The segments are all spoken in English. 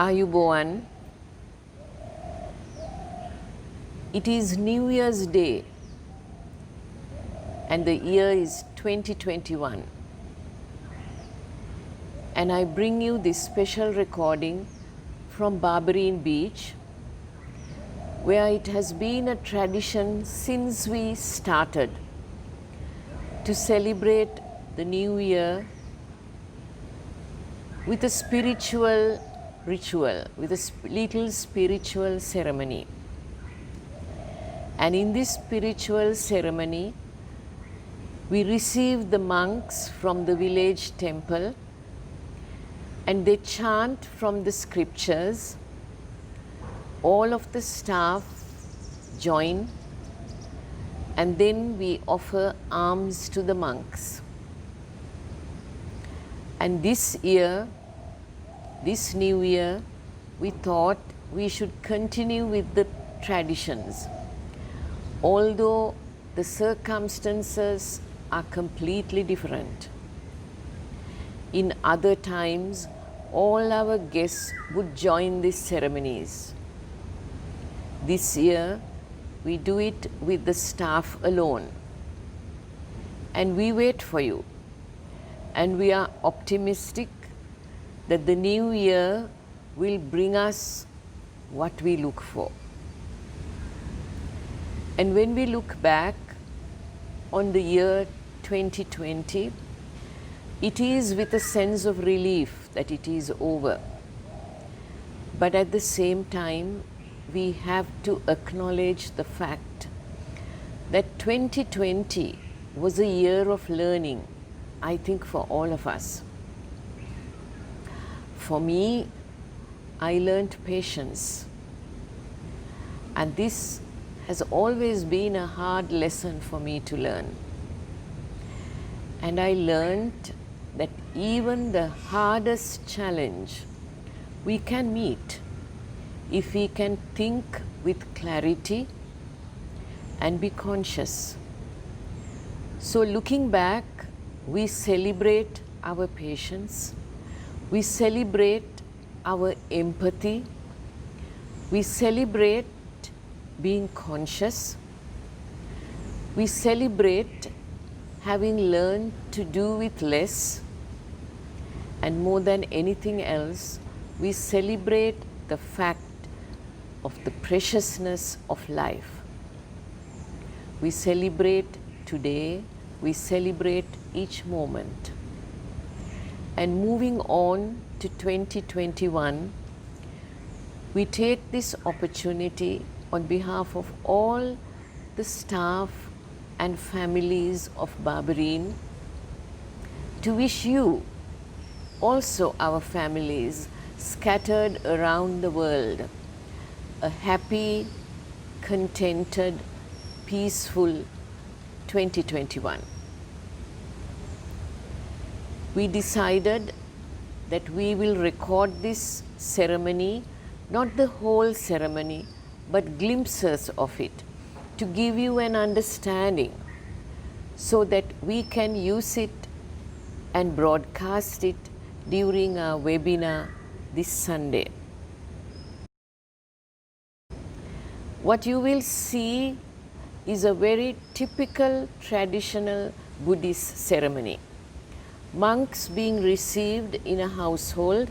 Ayubowan. It is New Year's Day and the year is 2021. And I bring you this special recording from Barberine Beach, where it has been a tradition since we started to celebrate the new year with a spiritual ritual, with a little spiritual ceremony. And in this spiritual ceremony, we receive the monks from the village temple and they chant from the scriptures. All of the staff join and then we offer alms to the monks. And this year, this new year, we thought we should continue with the traditions. Although the circumstances are completely different. In other times, all our guests would join these ceremonies. This year, we do it with the staff alone. And we wait for you. And we are optimistic that the new year will bring us what we look for. And when we look back on the year 2020, it is with a sense of relief that it is over. But at the same time, we have to acknowledge the fact that 2020 was a year of learning, I think, for all of us. For me, I learned patience. And this has always been a hard lesson for me to learn. And I learned that even the hardest challenge we can meet if we can think with clarity and be conscious. So looking back, we celebrate our patience, we celebrate our empathy, we celebrate being conscious, we celebrate having learned to do with less, and more than anything else, we celebrate the fact of the preciousness of life. We celebrate today, we celebrate each moment. And moving on to 2021, we take this opportunity on behalf of all the staff and families of Barberine to wish you, also our families scattered around the world, a happy, contented, peaceful 2021. We decided that we will record this ceremony, not the whole ceremony, but glimpses of it, to give you an understanding so that we can use it and broadcast it during our webinar this Sunday. What you will see is a very typical traditional Buddhist ceremony. Monks being received in a household,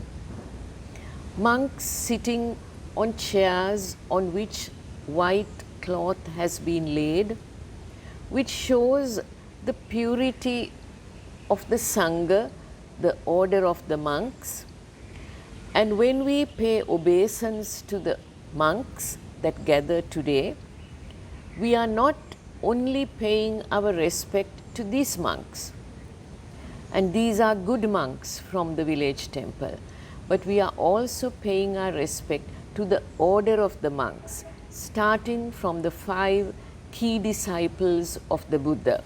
monks sitting on chairs on which white cloth has been laid, which shows the purity of the Sangha, the order of the monks. And when we pay obeisance to the monks that gather today, we are not only paying our respect to these monks, and these are good monks from the village temple, but we are also paying our respect to the order of the monks, starting from the 5 key disciples of the Buddha.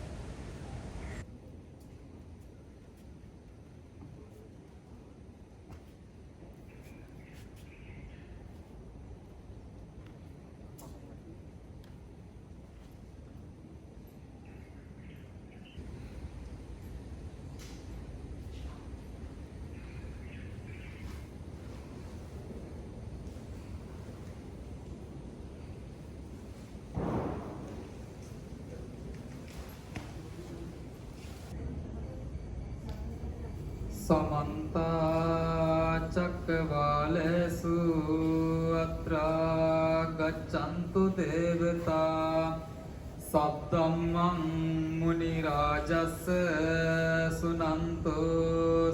समन्ता चक्रवालेषु अत्रा गच्छन्तु देवता सद्धम्मं मुनिराजस्य सुनन्तु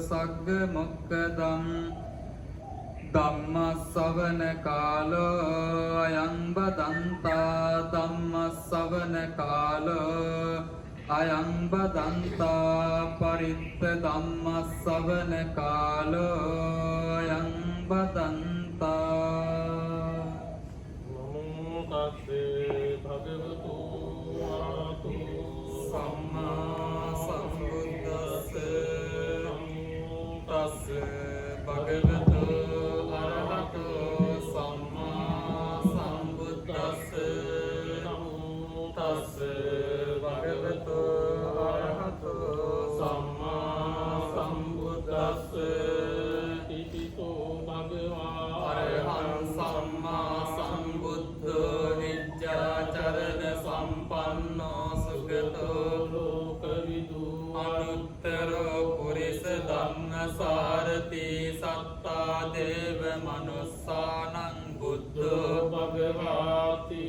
सग्गमुक्तम् ධම්මස්සවන කාලෝ අයං බදන්තා ධම්මස්සවන කාලෝ අයං බදන්තා පරිත්ත ධම්මස්සවන කාලෝ අයං බදන්තා නමෝ තස්සේ භගවතු වරහතු සම්මා සම්බුද්දස්සේ නමෝ තස්සේ භගවතු සාරති සත්තා දේව මනුස්සානං බුද්ධෝ භගවාති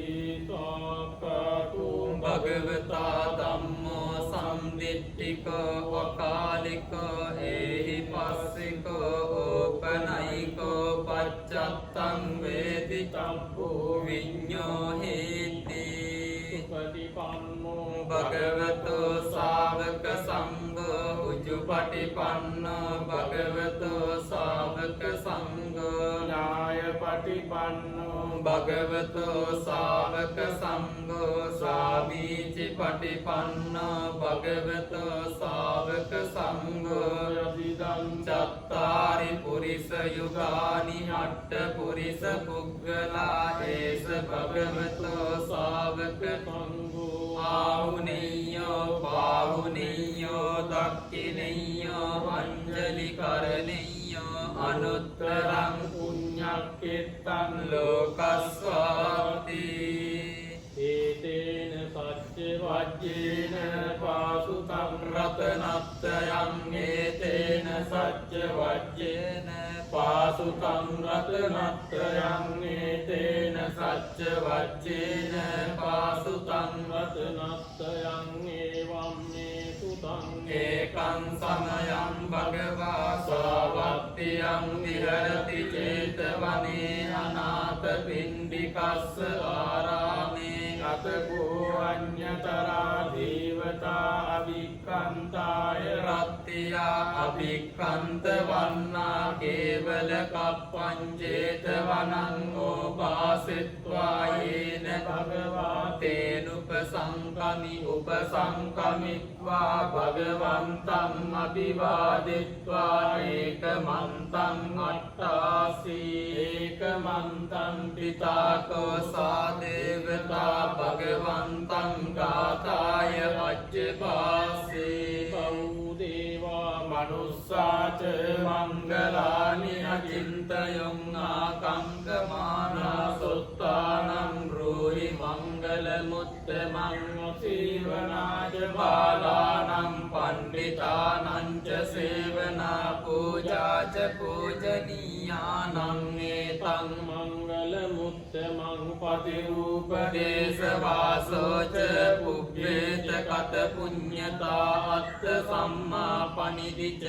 සාක්ඛාතු භගවතා ධම්මෝ සම්දිට්ඨිකෝ වකාලිකෝ ඒහි පස්සිකෝ ඕපනයිකෝ පච්චත්තං වේදි තබ්බෝ විඤ්ඤෝ හේති උපටිපන්නෝ භගවතු ශාවක සංඝෝ උජුපටිපන්නෝ භගවතු ශාවක සංඝෝ ඥායපටිපන්නෝ භගවතු ශාවක සංඝෝ සාමීචි පටිපන්නෝ භගවතු ශාවක සංඝෝ යදිදං චත්තාරි පුරිස යුගානි අට්ඨ පුරිස පුග්ගලා ඒස භගවතු ශාවක සංඝෝ ආහුනේයෝ පාහුනේයෝ දක්ඛිනේයෝ අංජලි කරණේයෝ අනුත්තරං පුඤ්ඤක්ඛෙත්තං ලෝකස්වාති ඒතේන සච්ච වජ්ජේන පාසුතං රතනත්තයං ඒතේන සච්ච වජ්ජේන පාසුතං රතනත්තයං ඒතේන සච්ච වජ්ජේන පාසුතං රතනත්තයං එවං මේ සුතං ඒකං සමයං භගවා සාවත්තියං විහෙරති චේතවනේ අනාථ පිණ්ඩිකස්ස ආරාමේ අතකෝ අඤ්ඤතරා දේවතා අභික්ඛන්තාය රත්තියා අභික්ඛන්ත වන්නා කේවල කප්පංචේත වනං ඕපාසෙත්වා යේන භගවා තේනුපසංකමි උපසංකමිත්වා භගවන්තං අභිවාදිත්වා ඒකමන්තං අට්ඨාසී ඒකමන්තං පිතාකෝ සා දේවතා භගවන්තං ගාතාය අජ්ජපාසේ බෞදේවා මනුස්සාච මංගලානි අචින්තයොං ආකංකමානා සොත්තානං රෝහි මංගල මුත්තමං සීවනාජ බාලානං පණ්ඩිතානං ච සේවනා පූජාච පූජනීයානං ඒතං මංගල මුත්තමං පතිරූපදේශ වාසෝච පුබ්බේත කත පුඤ්ඤතා අත්ථ සම්මා පනිදිච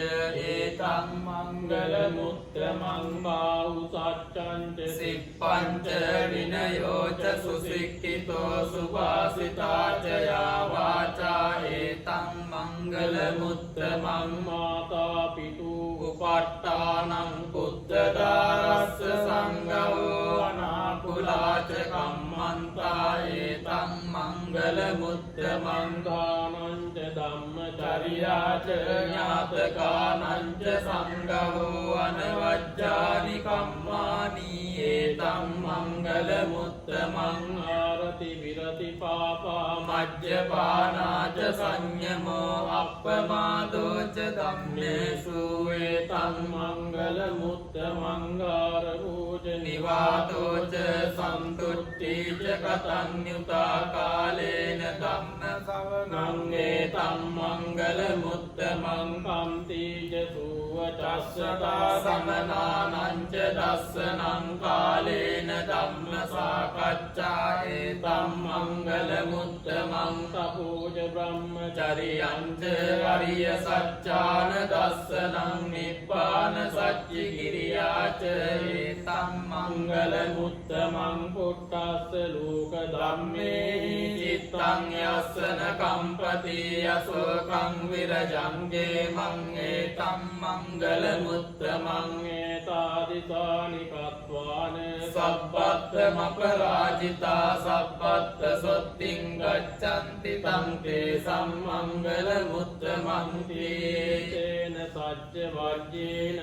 ඒතං මංගල මුත්තමං බාහු සච්ඡංච සිප්පංච විනයෝච සුසික්ඛිතෝ සුභාසිතාච යා වාචා ඒතං මංගල මුත්තමං මාතා පිතු උපට්ඨානං බුද්ධදාරස්ස සංඝෝ අනාකුලාච කම්මන්තා ඒතං මංගල මුත්තමං දානං ච ධම්මචර්යාච ඥාතකානං ච සංඝෝ අනවජ්ජානි කම්මානි ඒතං මංගල මුත්තමං ආරති විරති පාපා මජ්ජපානාච සංයමෝ අප්පමාදෝච ධම්මේසු ඒතං මංගල මුත්තමං ආරූච නිවාතෝච සන්තුට්ඨීච කතං යුතා කාලේන ධම්ම සවනං ඒතං මංගල මුත්තමං කම්තිච සුව චස්සතා සමනානංච දස්සනං කාලේන ධම්ම සාකච්ඡා ඒතම් මංගල මුත්තමං සපූජ බ්‍රහ්මචරියං චරියංච අරිය සච්ඡාන දස්සනං නිබ්බාන සච්චි කිරියාච ඒතම් මංගල මුත්තමං පුට්ටස්ස ලෝක ධම්මේ චිත්තං යස්සන කම්පති යසෝකං විරජංගේ මං ඒතම් මංගල මුත්තමං ඒතාදිසානි කତ୍වාන සබ්බත්ත මපරාජිතා සබ්බත්ත සොත්තිං ගච්ඡanti තං තේ සම්මංගල මුත්තමං තේන සච්ච වජ්ජේන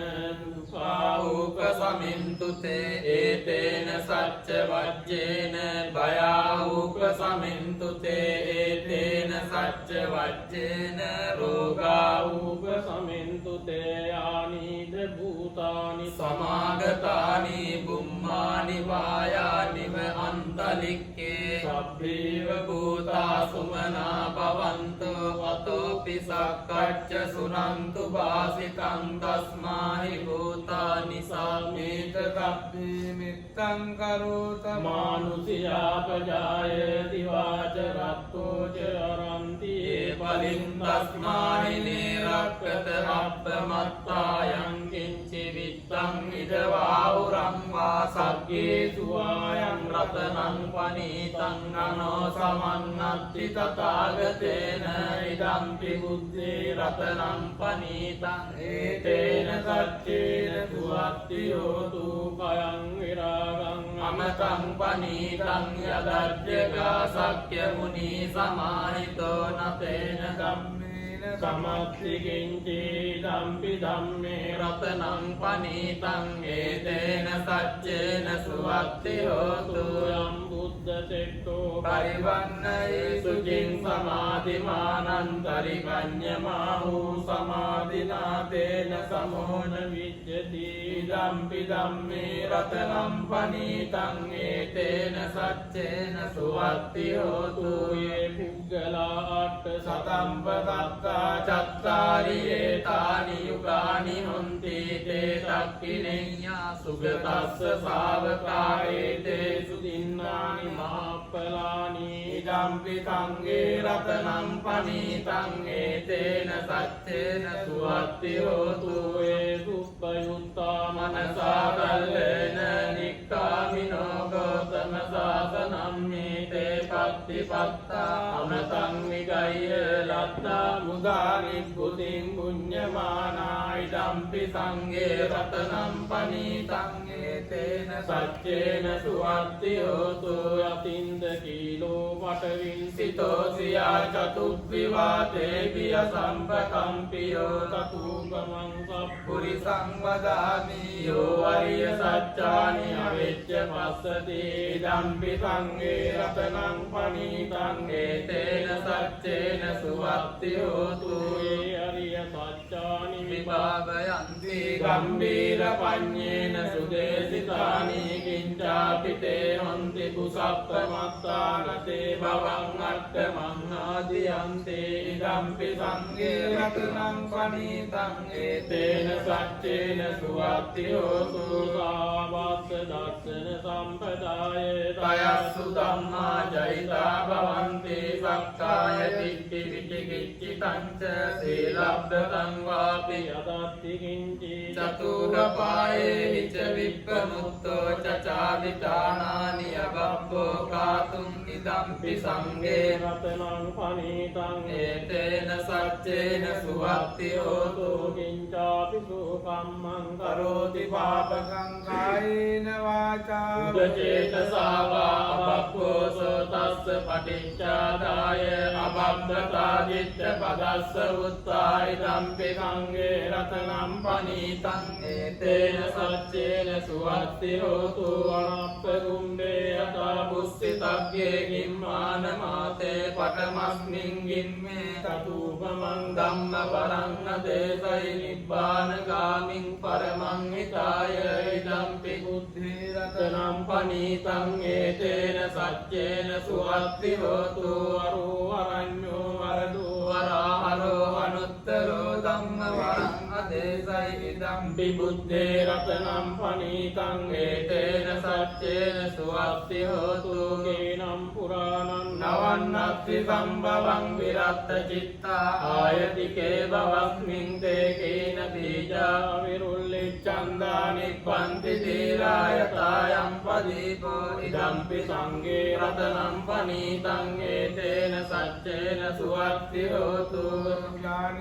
පාවූප සමින්තු තේ ඒතේන සච්ච වජ්ජේන භයාවූප සමින්තු තේ ඒතේන සච්ච වජ්ජේන රෝගාවූප සමින්තු තේයානීද භූතානි සමාගතානි බුම්මානි වායානිව අන්තලික්කේ සබ්බේව භූතා සුමනා භවන්තෝ අතෝපි සක්කච්ඡ සුනන්තු වාසිකං තස්මාහි භූතානි සාමේත කබ්බේ මිත්තං කරෝත මානුසියාපජායති වාච රත්තෝ ච අරන්ති ඒ පලින් තස්මාහි නේරක්කත රබ්බ මත්තායං කිංචි විත්තං ඉදවාවුරං වා සග්ගේසු ආයං රතනං පනීතං අනෝ සමන්නත්ති තථාගතේන ඉදම්පි බුද්ධේ රතනං පනීතං ඒතේන සච්චේන සුවත්ති හෝතු කයං විරාගං අමතං පනීතං යදජ්ජගා සක්්‍ය මුනි සමාහිතෝ නතේන ධම්මේන සමත්ති කිංචි ධම්පි ධම්මේ රතනං පනීතං ඒතේන සච්චේන සුවත්ති හෝතු යම් බුද්ධ සෙට්ටෝ පරිවන්නයේ සුචින් සමාධිමානං පරිපඤ්ඤමාහු සමාධිනාතේන සමෝන විජ්ජති ධම්පි ධම්මේ රතනං පනීතං ඒතේන සච්චේන සුවත්ති හෝතු යේ පුග්ගලා අට්ඨ සතම්පතත්තා චත්තාරි ඒතානි යුගානි හොන්ති තේ දක්ඛිනෙය්‍යා සුගතස්ස ශාවකා ඒතේ සුදින්නානි මහප්පලානි ඉදම්පි සංඝේ රතනං පනීතං ඒතේන සච්චේන සුවත්ති හෝතු යේ සුප්පයුත්තා මනසා කල්ලේන නික්ඛාමිනෝ ගෝතම සාසනං මේතේ පත්තිපත්තා අමතං විගය්‍ය ලත්තා මුදානි බුද්ධින් පුඤ්ඤමානා ඉදම්පි සංඝේ රතනං පනීතං ඒතේන සච්චේන සුවත්ති හෝතු යතින්ද කීලෝ පටවින් සිතෝසියා චතුබ්බිවාතේ පිය සම්පකම්පියෝ තතුගමං පුරිසං වදාමි යෝ අරිය සත්‍යානි අවෙච්ච පස්සති ඉදම්පි සංඝේ රතනං පනීතං ඒතේන සච්චේන සුවත්ති හෝතු යේ අරිය සත්‍යානි විභාවයන්ති ගම්බීර පඤ්ඤේන සුදේසිතානි කිංචාපිතේ හොන්ති කුසප්පමත්තානතේ භවං අට්ඨමං ආදියන්තේ ඉදම්පි සංඝේ රතනං පනීතං ඒතේන සච්චේන සුවත්ති හෝතු සාවස්ස දස්සන සම්පදාය තයස්සු ධම්මා ජයිතා භවන්ති සක්කාය දිට්ඨි විචිකිච්ඡිතං ච සීලබ්බතං වාපි යදත්ති කිංචි චතුරපායේ විච විප්පමුත්තෝ චචාදිතානානි අබබ්බෝ කාතුම් ඉදම්පි සංඝේ රතනං පනීතං ඒතේන සච්චේන සුවත්ති හෝතු කිංචාපි සෝකම්මං කරෝති පාපකං කායේන වාචා උදචේතසාවා අබබ්බෝසෝ තස්ස පටිච්චාදාය අබබ්බතා දිට්ඨ පදස්ස උත්තා ඉදම්පි සංඝේ රතනං පනීතං ඒතේන සච්චේන සුවත්ති හෝතු අනප්පගුම්බේ යතා බුස්සිතග්ගේ ගිම්මාන මාතේ පඨමස්මින් ගිම්මේ තතුපමං ධම්ම වරං අදේසයි නිබ්බාන ගාමින් පරමං හිතාය ඉදම්පි බුද්ධි රතනං පනීතං ඒතේන සච්චේන සුවත්ති හෝතු අරෝ අරඤ්ඤෝ වරදෝ අරහරෝ අනුත්තරෝ ධම්ම වරං අදේසයි ඉදම් විබුද්ධේ රතනම් පනීතං ඒතේන සච්චේන සුවත්ති හෝතු කේනම් පුරාණං නවන්නත්ති සම්භවං විරත්ත චිත්තා ආයතිකේ බවස්මින් තේ කේන බීජා විරුල්ලිච්ඡන්දානි නිප්පන්ති දීරායතායම් පදීපෝ ඉදම්පි සංඝේ රතනම් පනීතං ඒතේන සච්චේන සුවත්ති හෝතු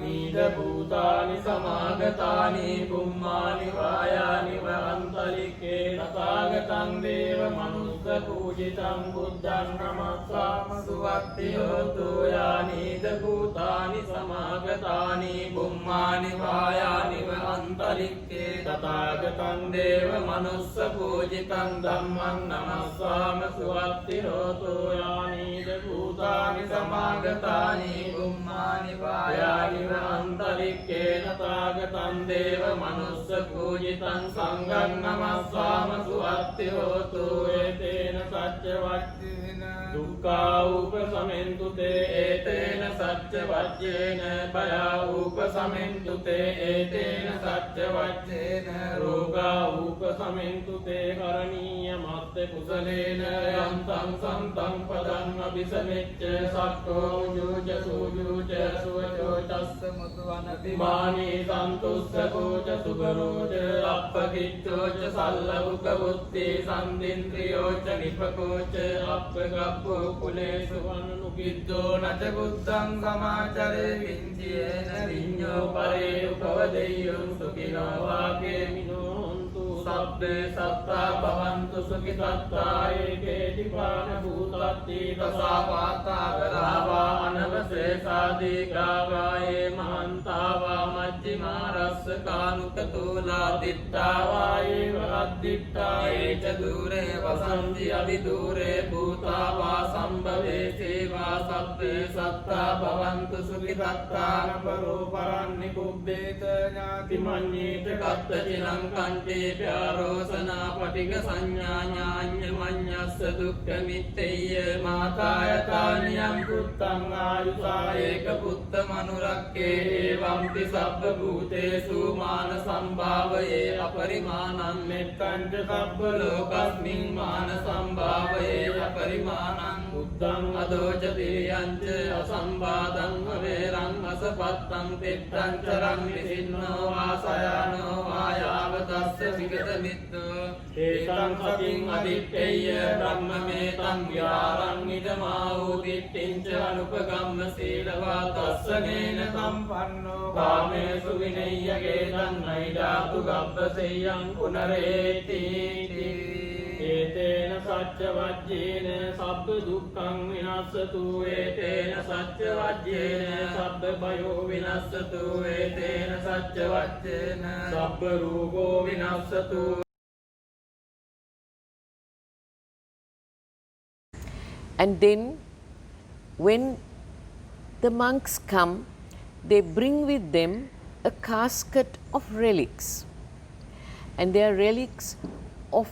ඊද භූතානි සමාගතානි පුම්මානි වායානි වන්තලිකේ තථාගතං දේව මනුස්ස පූජිතං බුද්ධං නමස්සාම සුවත්ති හෝතු යානීද භූතානි සමාගතානි බුම්මානි වායානිව අන්තරික්කේ තථාගතං දේව මනුස්ස පූජිතං ධම්මං නමස්සාම සුවත්ති හෝතු යානීද භූතානි සමාගතානි බුම්මානි වායානිව අන්තරික්කේ තථාගතං දේව මනුස්ස පූජිතං සංඝං නමස්සාම සුවත්ති හෝතු ඒතේන සච්ච වච්චේන දුක්ඛා උපසමෙන්තු තේ ඒතේන සච්ච වච්චේන භයා උපසමෙන්තු තේ ඒතේන සච්ච වච්චේන රෝගා උපසමෙන්තු තේ කරණීය මත්ත කුසලේන යන්තං සන්තං පදං අபிසමෙච්ච සක්කෝ යෝජ සූජුච සුවචෝ තස්ස මුතුවනති මානී සන්තුස්සකෝච සුබරෝච අප්පකිච්චෝච සල්ලවුක බුද්ධි සන්දින්ද්‍රියෝච නිපකෝච අප්පගප්පෝ කුලේසු වනුකිද්දෝ නච බුද්ධං සමාචරේ විඤ්ඤේන විඤ්ඤෝ පරේ උපවදෙය්‍යං සුඛිනෝ වාගේ මිනෝන්තු සබ්බේ සත්තා භවන්තු සුඛිතත්තා ඒකේති පාන භූතත්ති තසාවාතා ගරාවා අනවසේසාදී ගාවායේ මහන්තාවා මජ්ජිමා රස්ස කානුකතෝලා දිට්ඨාවායේ වරද්දිට්ඨායේ ඒච දූරේ වසන්ති අවිදූරේ භූතාවා සම්භවේ සේවා සබ්බේ සත්තා භවන්තු සුඛිතත්තා පරෝ පරන්නි කුබ්බේත ඥාති මඤ්ඤේත කත්ත චිරං කන්තේ ප්‍යාරෝසනා පටිග සංඥා ඥාඤ්ඤ මඤ්ඤස්ස දුක්ඛ මිත්තේය මාතායතානියං පුත්තං ආයුසා ඒක පුත්ත මනුරක්කේ එවම්පි සබ්බ භූතේසු මාන සම්භාවයේ අපරිමාණං මෙත්තං ච සබ්බ ලෝකස්මින් මාන සම්භාවයේ අපරිමාණං බුද්ධං අදෝච තිරියංච අසම්බාධං වේරං අසපත්තං තෙත්තං චරං විසින්නෝ වාසයානෝ වායාව තස්ස විගත මිත්තෝ ඒතං සතින් අදිත්තේය බ්‍රහ්මමේතං විහාරං ඉදමාහු දිට්ඨිංච අනුපගම්ම සීලවා තස්සනේන සම්පන්නෝ කාමේසු විනය්‍යගේ ධම්මයිදාතු ගබ්බසෙයං පුනරේති ඒතේන සච්ච වජ්ජේන සබ්බ දුක්ඛං විනස්සතු ඒතේන සච්ච වජ්ජේන සබ්බ භයෝ විනස්සතු ඒතේන සච්ච වජ්ජේන සබ්බ රෝගෝ විනස්සතු. And then when the monks come, they bring with them a casket of relics. And they are relics of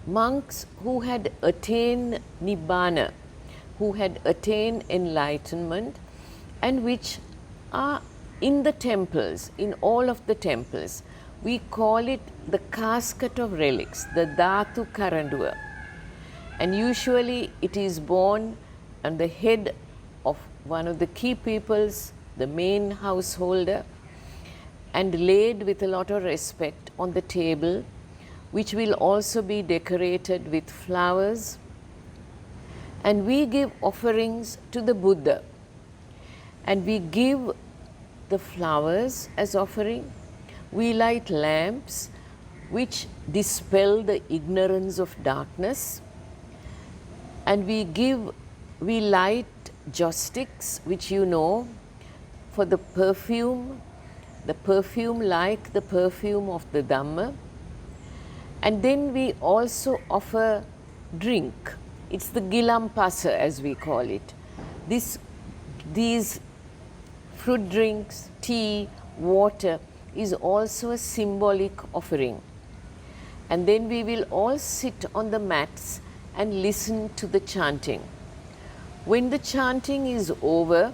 monks who had attained Nibbana, who had attained enlightenment, and which are in the temples, in all of the temples. We call it the casket of relics, the Dhatu Karanduva. And usually it is borne on the head of one of the key peoples, the main householder, and laid with a lot of respect on the table, which will also be decorated with flowers. And we give offerings to the Buddha, and we give the flowers as offering. We light lamps which dispel the ignorance of darkness, and we light joss sticks, which you know, for the perfume like the perfume of the Dhamma. And then we also offer drink. It's the gilampasa, as we call it. These fruit drinks, tea, water is also a symbolic offering. And then we will all sit on the mats and listen to the chanting. When the chanting is over,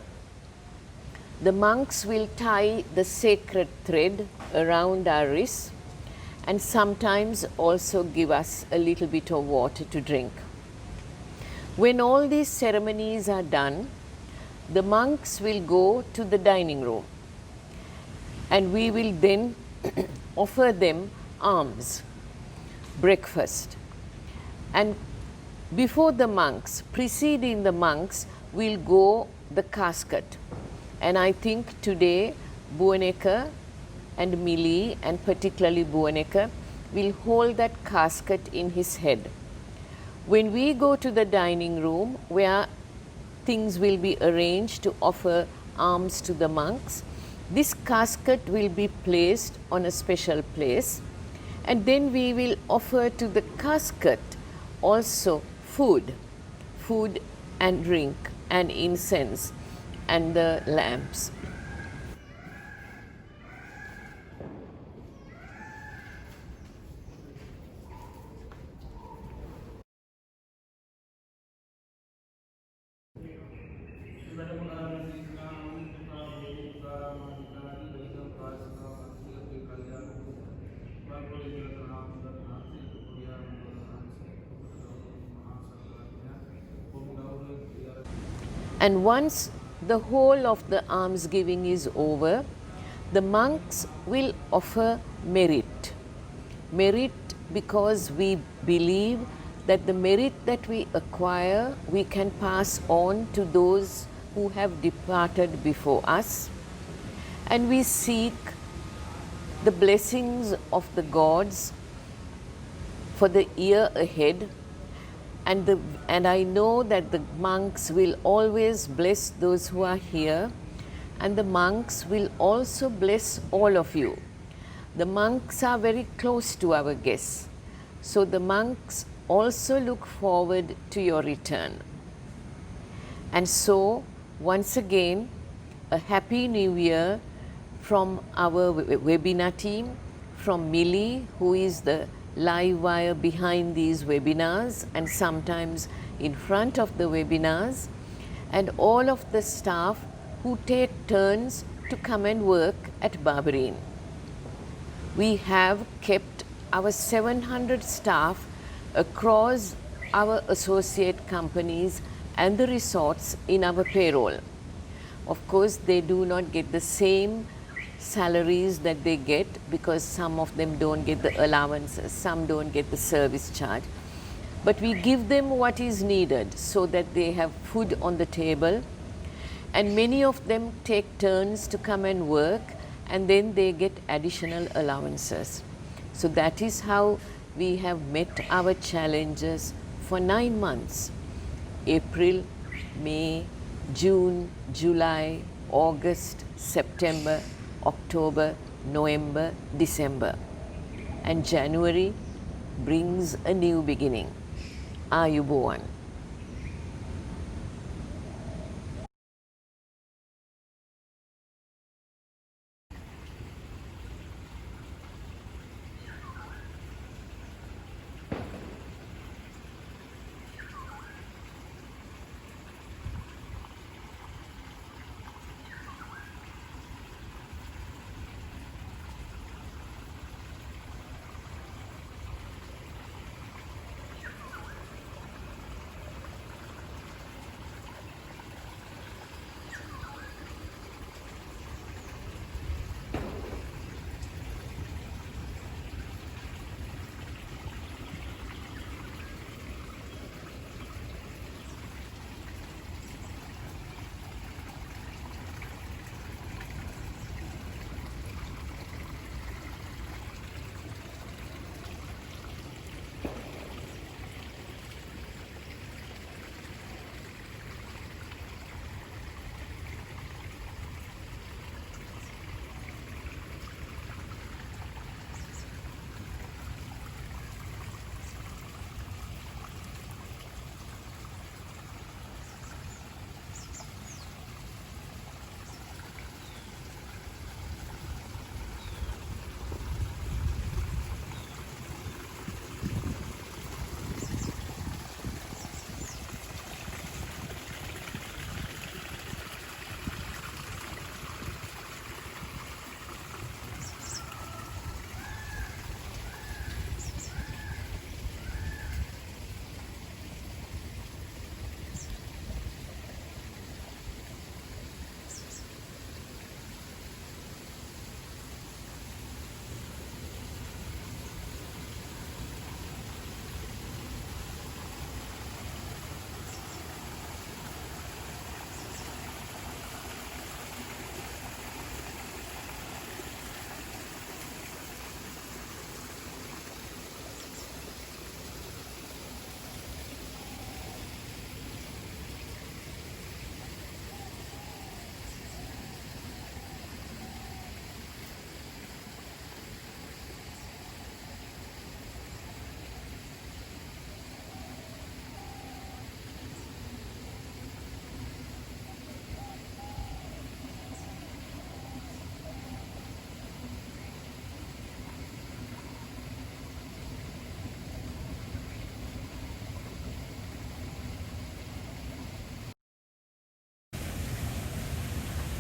the monks will tie the sacred thread around our wrists and sometimes also give us a little bit of water to drink. When all these ceremonies are done, the monks will go to the dining room and we will then offer them alms, breakfast. And before the monks, preceding the monks, will go the casket. And I think today Buwaneka and Mili, and particularly Buwaneka, will hold that casket in his head. When we go to the dining room where things will be arranged to offer alms to the monks, this casket will be placed on a special place, and then we will offer to the casket also food and drink and incense and the lamps. And once the whole of the almsgiving is over, the monks will offer merit. Merit because we believe that the merit that we acquire, we can pass on to those who have departed before us. And we seek the blessings of the gods for the year ahead. And I know that the monks will always bless those who are here, and the monks will also bless all of you. The monks are very close to our guests, so the monks also look forward to your return. And so, once again, a Happy New Year from our webinar team, from Mili, who is the live wire behind these webinars and sometimes in front of the webinars, and all of the staff who take turns to come and work at Barberine. We have kept our 700 staff across our associate companies and the resorts in our payroll. Of course, they do not get the same salaries that they get because some of them don't get the allowances, some don't get the service charge. But we give them what is needed so that they have food on the table, and many of them take turns to come and work, and then they get additional allowances. So that is how we have met our challenges for 9 months: April, May, June, July, August, September, October, November, December. And January brings a new beginning. Ayubowan.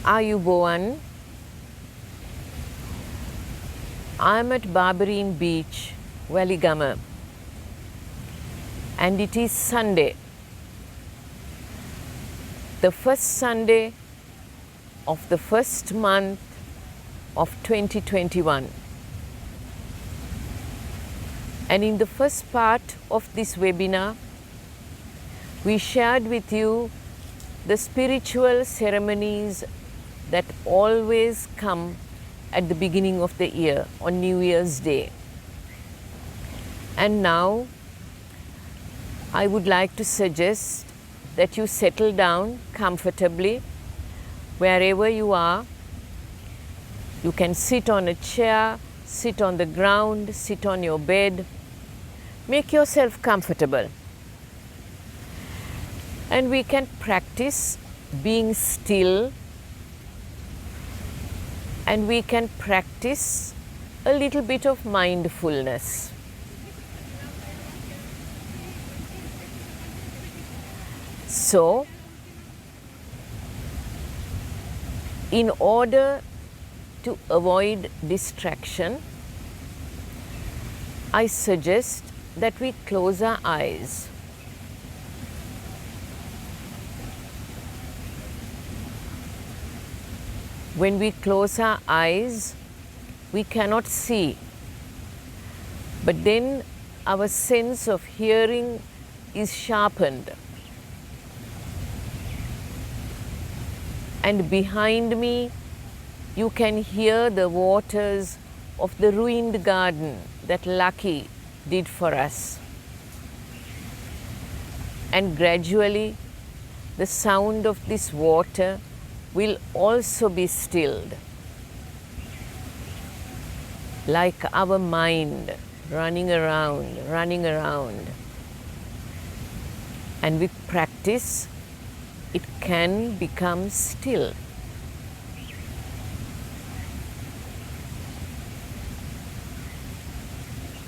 Ayubowan. I'm at Barberine Beach, Waligama, and it is Sunday, the first Sunday of the first month of 2021. And in the first part of this webinar, we shared with you the spiritual ceremonies that always come at the beginning of the year on New Year's Day. And now I would like to suggest that you settle down comfortably wherever you are. You can sit on a chair, sit on the ground, sit on your bed. Make yourself comfortable. And we can practice being still, and we can practice a little bit of mindfulness. So, in order to avoid distraction, I suggest that we close our eyes. When we close our eyes, we cannot see, but then our sense of hearing is sharpened. And behind me, you can hear the waters of the ruined garden that Lucky did for us. And gradually, the sound of this water will also be stilled, like our mind running around. And with practice, it can become still.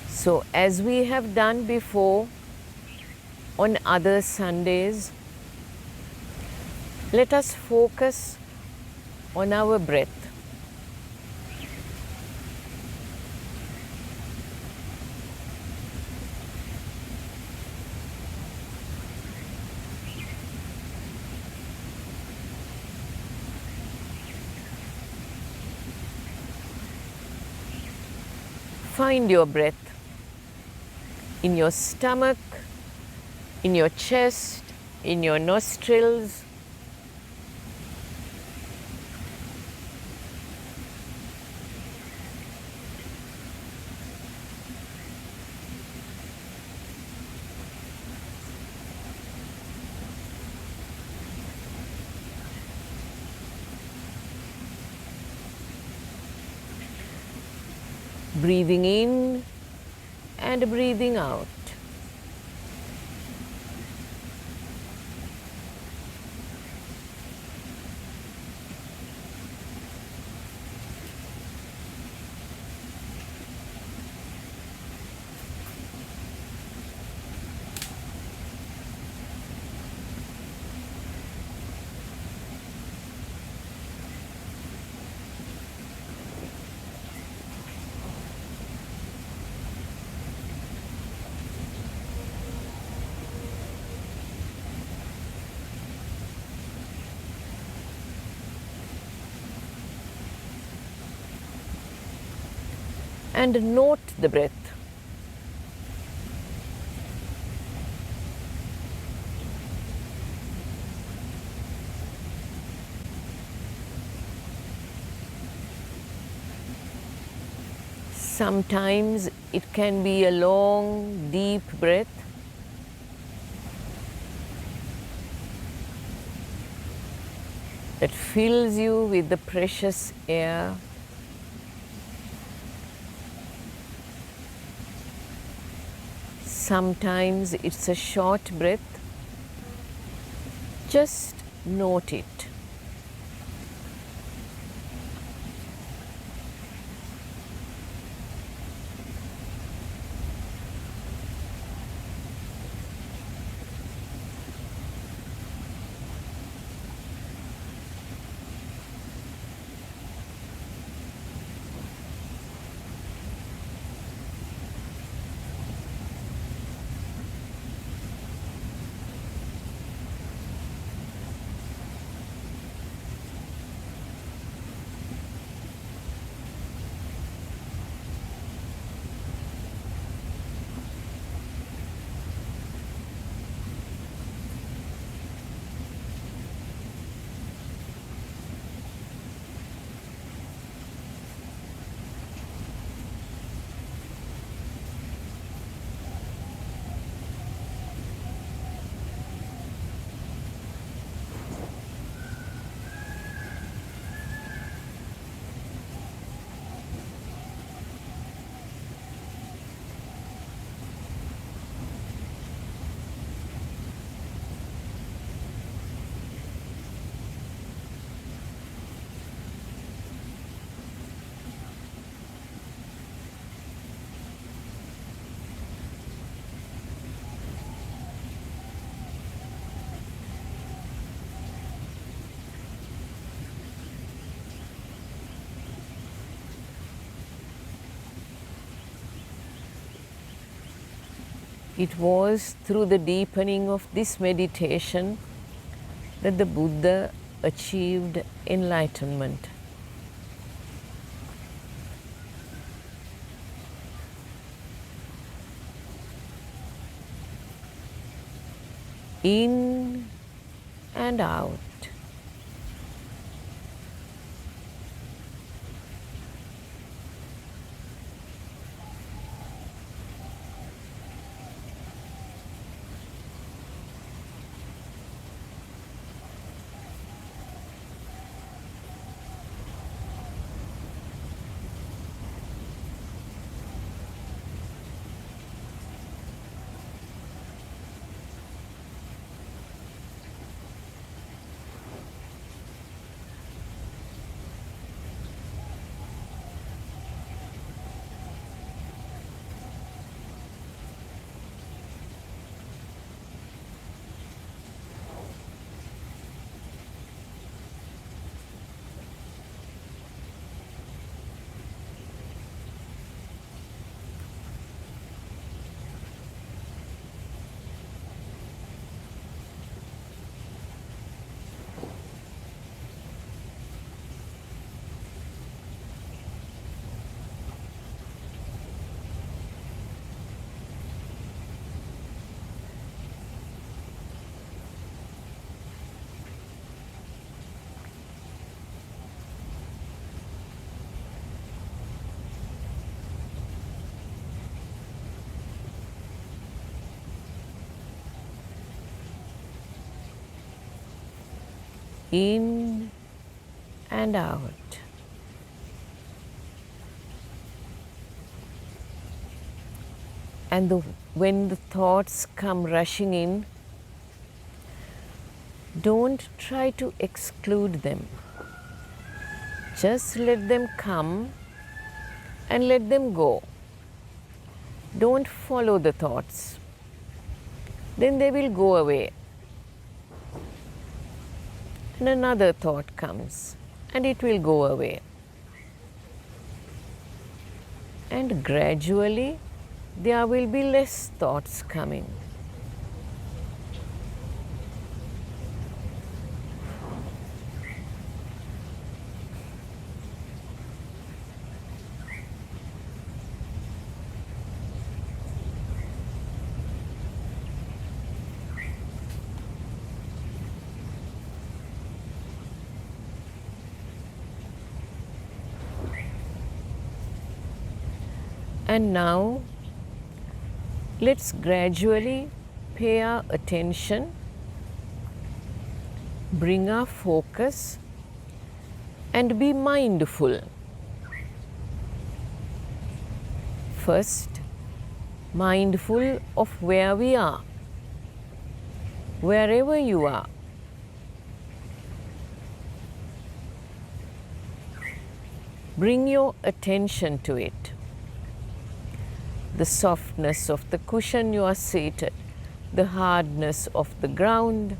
So, as we have done before on other Sundays, let us focus on our breath. Find your breath in your stomach, in your chest, in your nostrils. Breathing in and breathing out. And note the breath. Sometimes it can be a long, deep breath. That fills you with the precious air. Sometimes it's a short breath. Just note it. It was through the deepening of this meditation that the Buddha achieved enlightenment. In and out. In and out. And when the thoughts come rushing in, don't try to exclude them. Just let them come and let them go. Don't follow the thoughts. Then they will go away. And another thought comes and it will go away. And gradually there will be less thoughts coming. And now, let's gradually pay our attention, bring our focus, and be mindful. First, mindful of where we are, wherever you are. Bring your attention to it. The softness of the cushion you are seated, the hardness of the ground,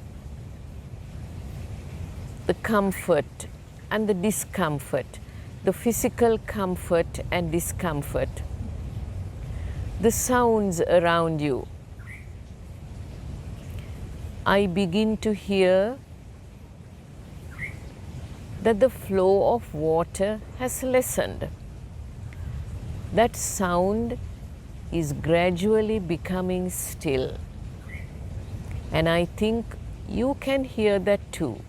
the comfort and the discomfort, the physical comfort and discomfort, the sounds around you. I begin to hear that the flow of water has lessened. That sound is gradually becoming still. And I think you can hear that too.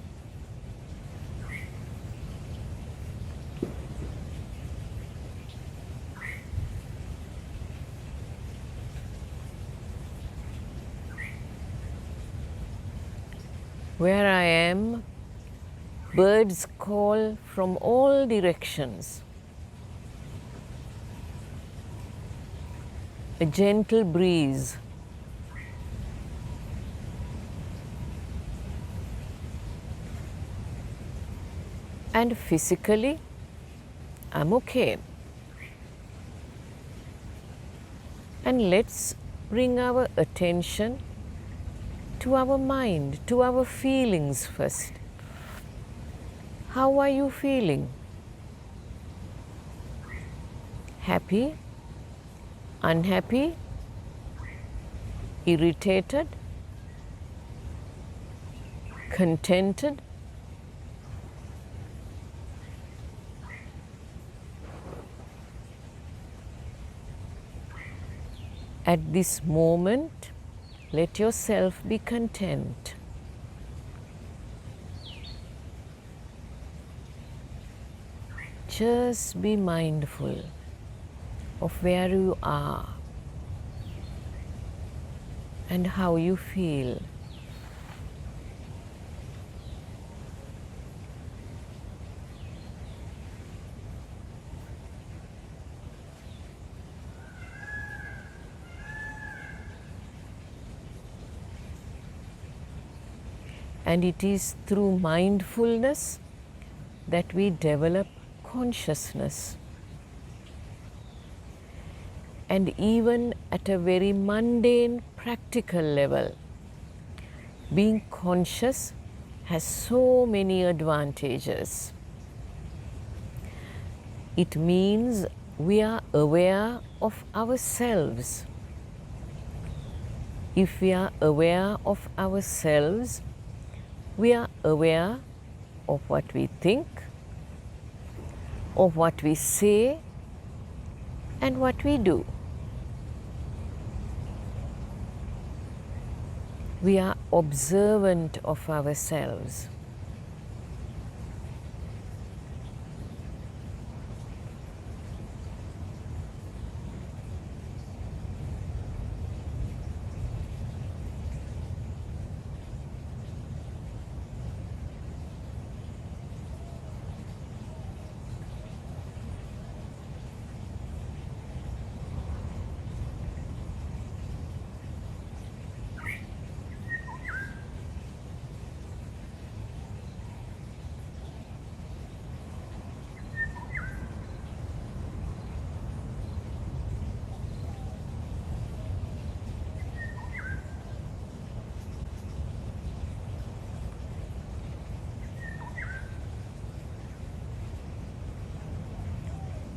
Where I am, birds call from all directions. A gentle breeze. And physically, I'm okay. And let's bring our attention to our mind, to our feelings first. How are you feeling? Happy? Unhappy? irritated, contented, at this moment, let yourself be content. Just be mindful of where you are and how you feel. And it is through mindfulness that we develop consciousness. And even at a very mundane, practical level, being conscious has so many advantages. It means we are aware of ourselves. If we are aware of ourselves, we are aware of what we think, of what we say, and what we do. We are observant of ourselves.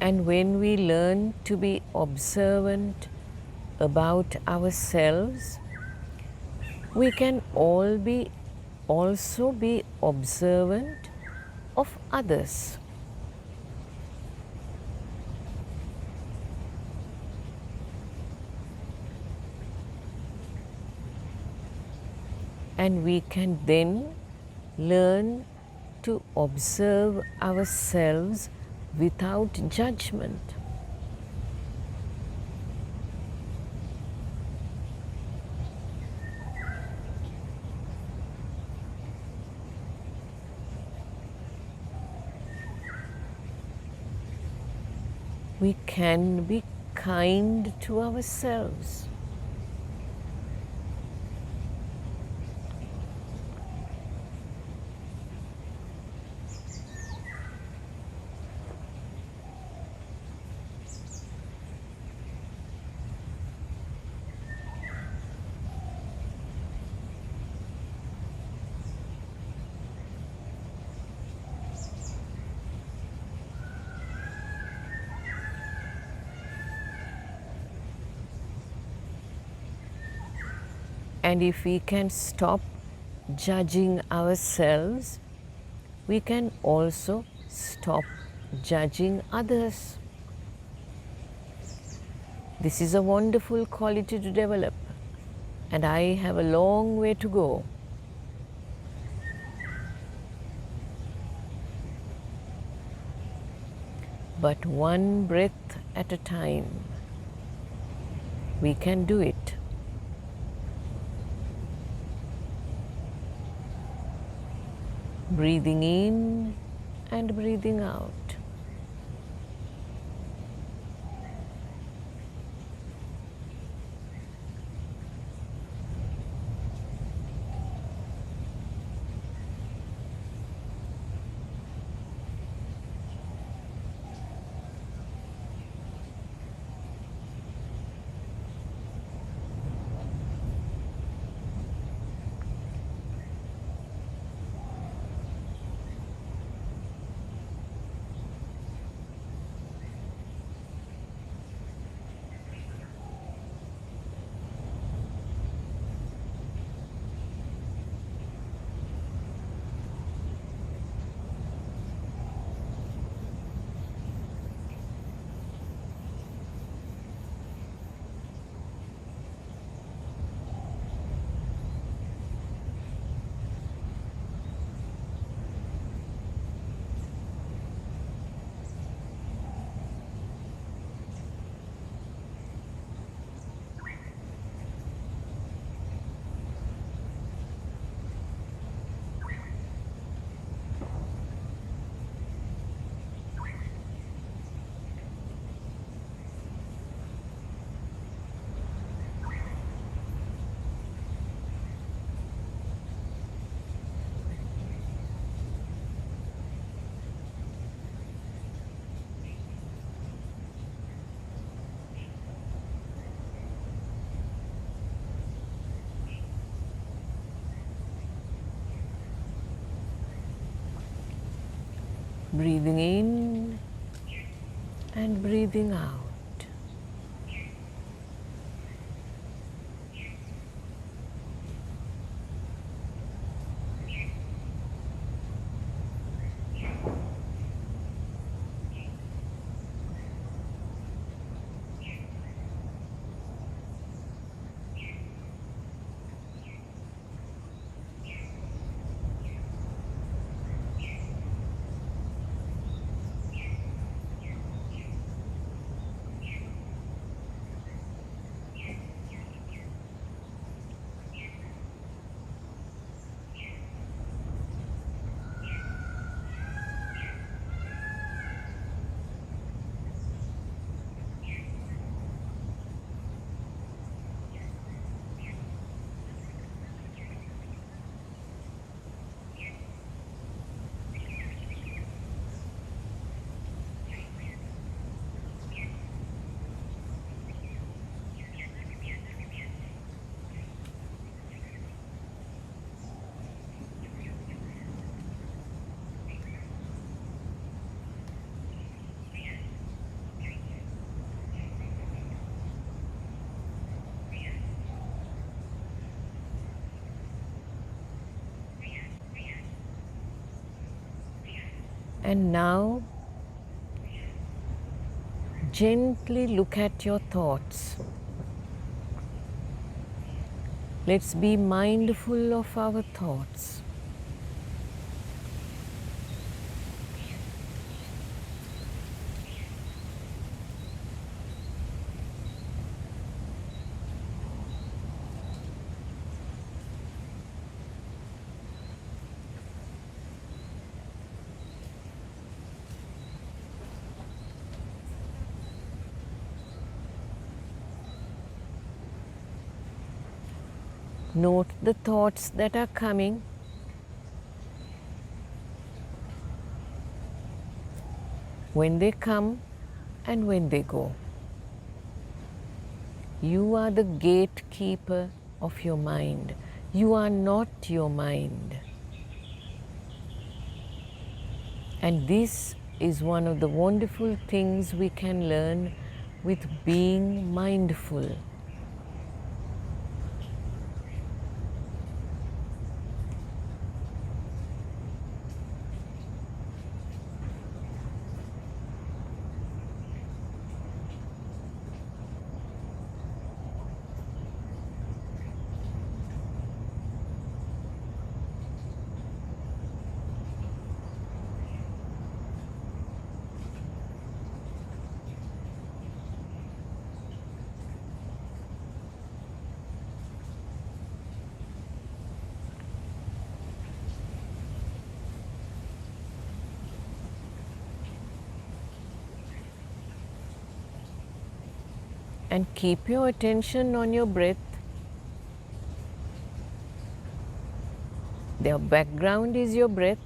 And when we learn to be observant about ourselves, we can also be observant of others. And we can then learn to observe ourselves without judgment. We can be kind to ourselves. And if we can stop judging ourselves, we can also stop judging others. This is a wonderful quality to develop, and I have a long way to go. But one breath at a time, we can do it. Breathing in and breathing out. Breathing in and breathing out. And now, gently look at your thoughts. Let's be mindful of our thoughts. Note the thoughts that are coming. When they come and when they go. You are the gatekeeper of your mind. You are not your mind. And this is one of the wonderful things we can learn with being mindful. And keep your attention on your breath. The background is your breath.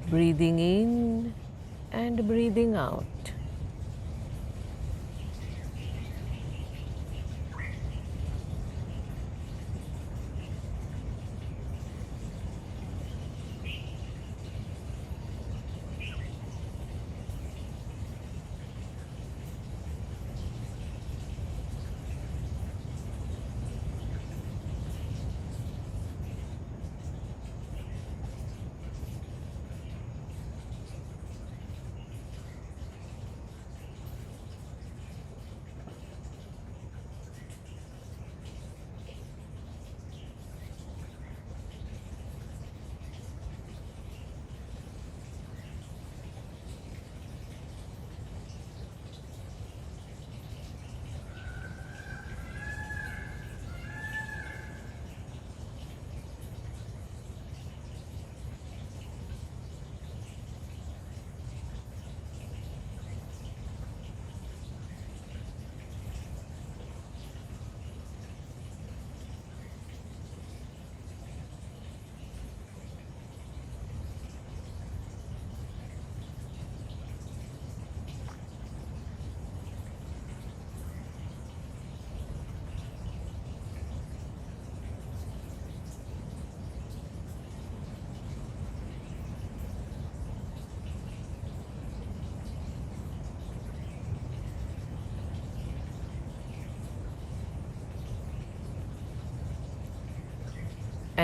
Breathing in and breathing out.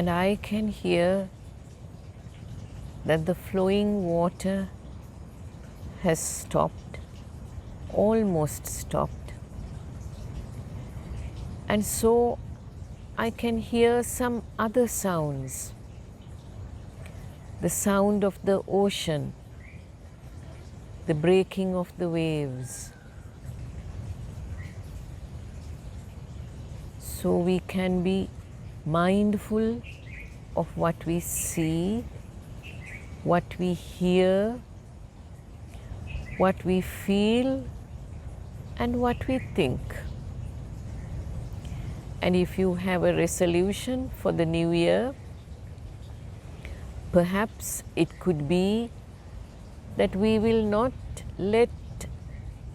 and I can hear that the flowing water has stopped, almost stopped. And so I can hear some other sounds. The sound of the ocean, the breaking of the waves. So we can be mindful of what we see, what we hear, what we feel, and what we think. And if you have a resolution for the new year, perhaps it could be that we will not let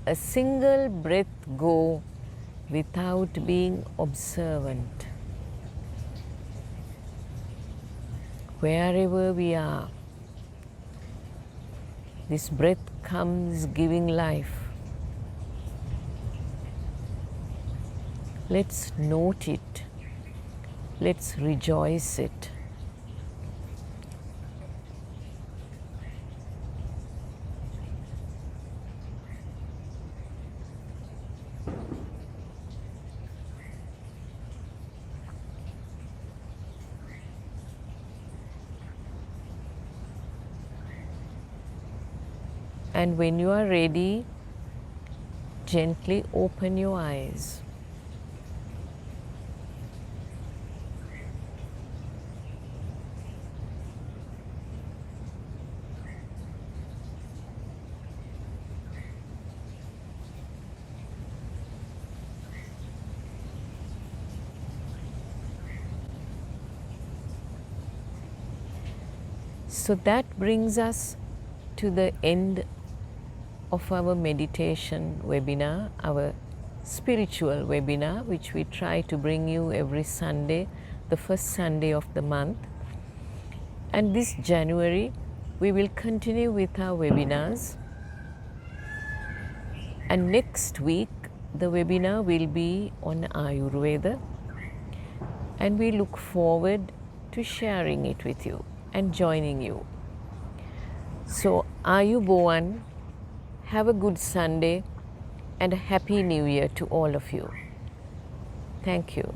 a single breath go without being observant. Wherever we are, this breath comes giving life. Let's note it. Let's rejoice it. And when you are ready, gently open your eyes. So that brings us to the end of our meditation webinar, our spiritual webinar, which we try to bring you every Sunday, the first Sunday of the month. And this January, we will continue with our webinars. And next week, the webinar will be on Ayurveda. And we look forward to sharing it with you and joining you. So, Ayubowan, have a good Sunday and a happy New Year to all of you. Thank you.